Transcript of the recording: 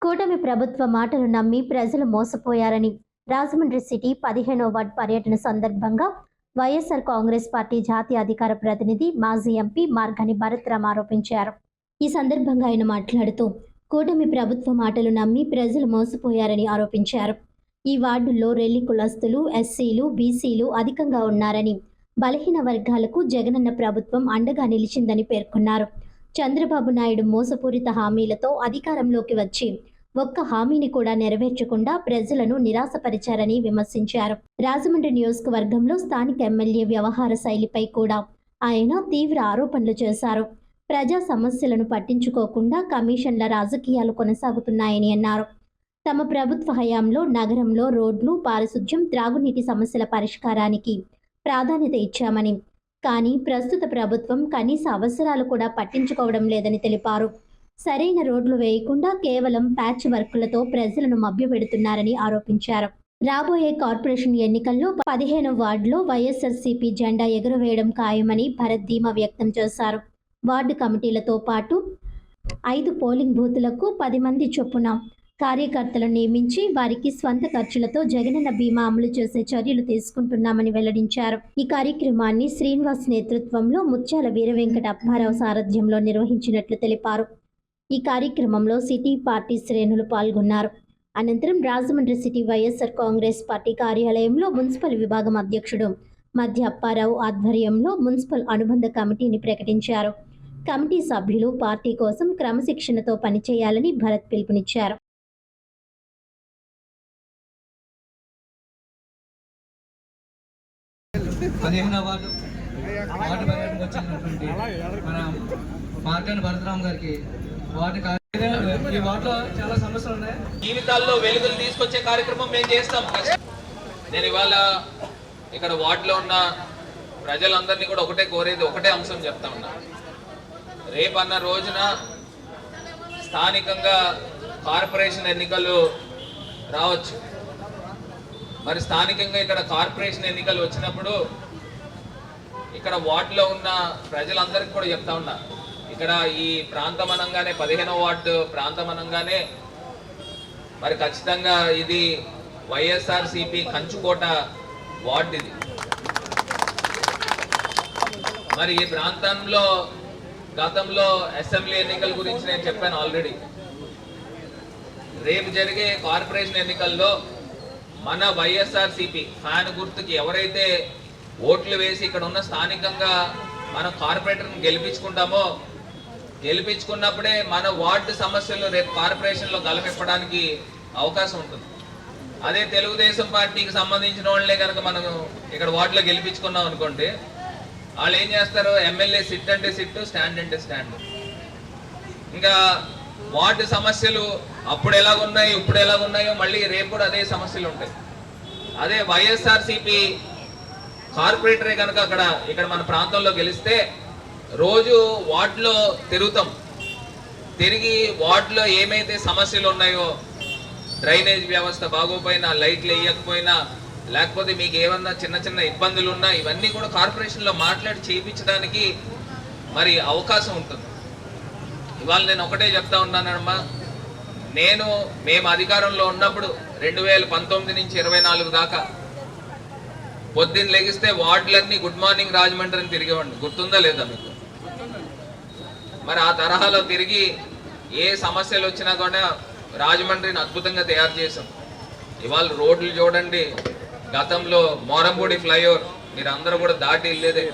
కూటమి ప్రభుత్వ మాటలు నమ్మి ప్రజలు మోసపోయారని రాజమండ్రి సిటీ 15వ వార్డ్ పర్యటన సందర్భంగా వైఎస్ఆర్ కాంగ్రెస్ పార్టీ జాతీయ అధికార ప్రతినిధి మాజీ ఎంపీ మార్గాని భరత్రామ్ ఆరోపించారు. ఈ సందర్భంగా ఆయన మాట్లాడుతూ కూటమి ప్రభుత్వ మాటలు నమ్మి ప్రజలు మోసపోయారని ఆరోపించారు. ఈ వార్డుల్లో రెల్లి కులస్తులు, ఎస్సీలు, బీసీలు అధికంగా ఉన్నారని, బలహీన వర్గాలకు జగనన్న ప్రభుత్వం అండగా నిలిచిందని పేర్కొన్నారు. చంద్రబాబు నాయుడు మోసపూరిత హామీలతో అధికారంలోకి వచ్చి ఒక్క హామీని కూడా నెరవేర్చకుండా ప్రజలను నిరాశపరిచారని విమర్శించారు. రాజమండ్రి నియోజకవర్గంలో స్థానిక ఎమ్మెల్యే వ్యవహార శైలిపై కూడా ఆయన తీవ్ర ఆరోపణలు చేశారు. ప్రజా సమస్యలను పట్టించుకోకుండా కమిషన్ల రాజకీయాలు కొనసాగుతున్నాయని అన్నారు. తమ ప్రభుత్వ హయాంలో నగరంలో రోడ్లు, పారిశుధ్యం, త్రాగునీటి సమస్యల పరిష్కారానికి ప్రాధాన్యత ఇచ్చామని, కానీ ప్రస్తుత ప్రభుత్వం కనీస అవసరాలు కూడా పట్టించుకోవడం లేదని తెలిపారు. సరైన రోడ్లు వేయకుండా కేవలం ప్యాచ్ వర్కులతో ప్రజలను మభ్యపెడుతున్నారని ఆరోపించారు. రాబోయే కార్పొరేషన్ ఎన్నికల్లో 15వ వార్డులో వైఎస్ఆర్సీపీ జెండా ఎగురవేయడం ఖాయమని భరత్ ధీమా వ్యక్తం చేశారు. వార్డు కమిటీలతో పాటు 5 పోలింగ్ బూతులకు 10 మంది చొప్పున కార్యకర్తలను నియమించి వారికి స్వంత ఖర్చులతో జగనన్న బీమా అమలు చేసే చర్యలు తీసుకుంటున్నామని వెల్లడించారు. ఈ కార్యక్రమాన్ని శ్రీనివాస్ నేతృత్వంలో ముత్యాల వీరవెంకట అప్పారావు సారథ్యంలో నిర్వహించినట్లు తెలిపారు. ఈ కార్యక్రమంలో సిటీ పార్టీ శ్రేణులు పాల్గొన్నారు. అనంతరం రాజమండ్రి సిటీ వైఎస్ఆర్ కాంగ్రెస్ పార్టీ కార్యాలయంలో మున్సిపల్ విభాగం అధ్యక్షుడు మధ్య అప్పారావు ఆధ్వర్యంలో మున్సిపల్ అనుబంధ కమిటీని ప్రకటించారు. కమిటీ సభ్యులు పార్టీ కోసం క్రమశిక్షణతో పనిచేయాలని భరత్ పిలుపునిచ్చారు. మార్గాని భరత్రామ్ గారికి ఈ వార్డులో చాలా సమస్యలు ఉన్నాయి. జీవితాల్లో వెలుగులు తీసుకొచ్చే కార్యక్రమం మేము చేస్తాం. నేను ఇవాళ ఇక్కడ వార్డులో ఉన్న ప్రజలందరినీ కూడా ఒకటే కోరేది, ఒకటే అంశం చెప్తా ఉన్నా. రేపన్న రోజున స్థానికంగా కార్పొరేషన్ ఎన్నికలు రావచ్చు. మరి స్థానికంగా ఇక్కడ కార్పొరేషన్ ఎన్నికలు వచ్చినప్పుడు ఇక్కడ వార్డులో ఉన్న ప్రజలందరికీ కూడా చెప్తా ఉన్నా, ఇక్కడ ఈ ప్రాంతం అనగానే 15వ వార్డు ప్రాంతం అనగానే మరి ఖచ్చితంగా ఇది వైఎస్ఆర్సీపీ కంచుకోట వార్డు. ఇది మరి ఈ ప్రాంతంలో గతంలో అసెంబ్లీ ఎన్నికల గురించి నేను చెప్పాను ఆల్రెడీ. రేపు జరిగే కార్పొరేషన్ ఎన్నికల్లో మన వైఎస్ఆర్సీపీ ఫ్యాన్ గుర్తుకి ఎవరైతే ఓట్లు వేసి ఇక్కడ ఉన్న స్థానికంగా మనం కార్పొరేటర్ని గెలిపించుకున్నప్పుడే మన వార్డు సమస్యలు రేపు కార్పొరేషన్లో గలపెప్పడానికి అవకాశం ఉంటుంది. అదే తెలుగుదేశం పార్టీకి సంబంధించిన వాళ్ళే కనుక మనం ఇక్కడ వార్డులో గెలిపించుకున్నాం అనుకోండి, వాళ్ళు ఏం చేస్తారు, ఎమ్మెల్యే సిట్ అంటే సిట్, స్టాండ్ అంటే స్టాండ్. ఇంకా వార్డు సమస్యలు అప్పుడు ఎలాగున్నాయి, ఇప్పుడు ఎలాగున్నాయో మళ్ళీ రేపు కూడా అదే సమస్యలు ఉంటాయి. అదే వైఎస్ఆర్సీపీ కార్పొరేటరే కనుక ఇక్కడ మన ప్రాంతంలో గెలిస్తే రోజు వార్డులో తిరిగి వార్డులో ఏమైతే సమస్యలు ఉన్నాయో, డ్రైనేజ్ వ్యవస్థ బాగోపోయినా, లైట్లు వేయకపోయినా, లేకపోతే మీకు ఏమన్నా చిన్న చిన్న ఇబ్బందులు ఉన్నా ఇవన్నీ కూడా కార్పొరేషన్లో మాట్లాడి చేయించడానికి మరి అవకాశం ఉంటుంది. ఇవాళ నేను ఒకటే చెప్తా ఉన్నానమ్మా, మేము అధికారంలో ఉన్నప్పుడు 2019 నుంచి 24 దాకా పొద్దున్న లెగిస్తే వార్డులన్నీ గుడ్ మార్నింగ్ రాజమండ్రి అని తిరిగేవాడిని. గుర్తుందా లేదా మీకు? మరి ఆ తరహాలో తిరిగి ఏ సమస్యలు వచ్చినా కూడా రాజమండ్రిని అద్భుతంగా తయారు చేసాం. ఇవాళ రోడ్లు చూడండి, గతంలో మోరంపూడి ఫ్లైఓవర్ మీరు అందరూ కూడా దాటి వెళ్ళేదే.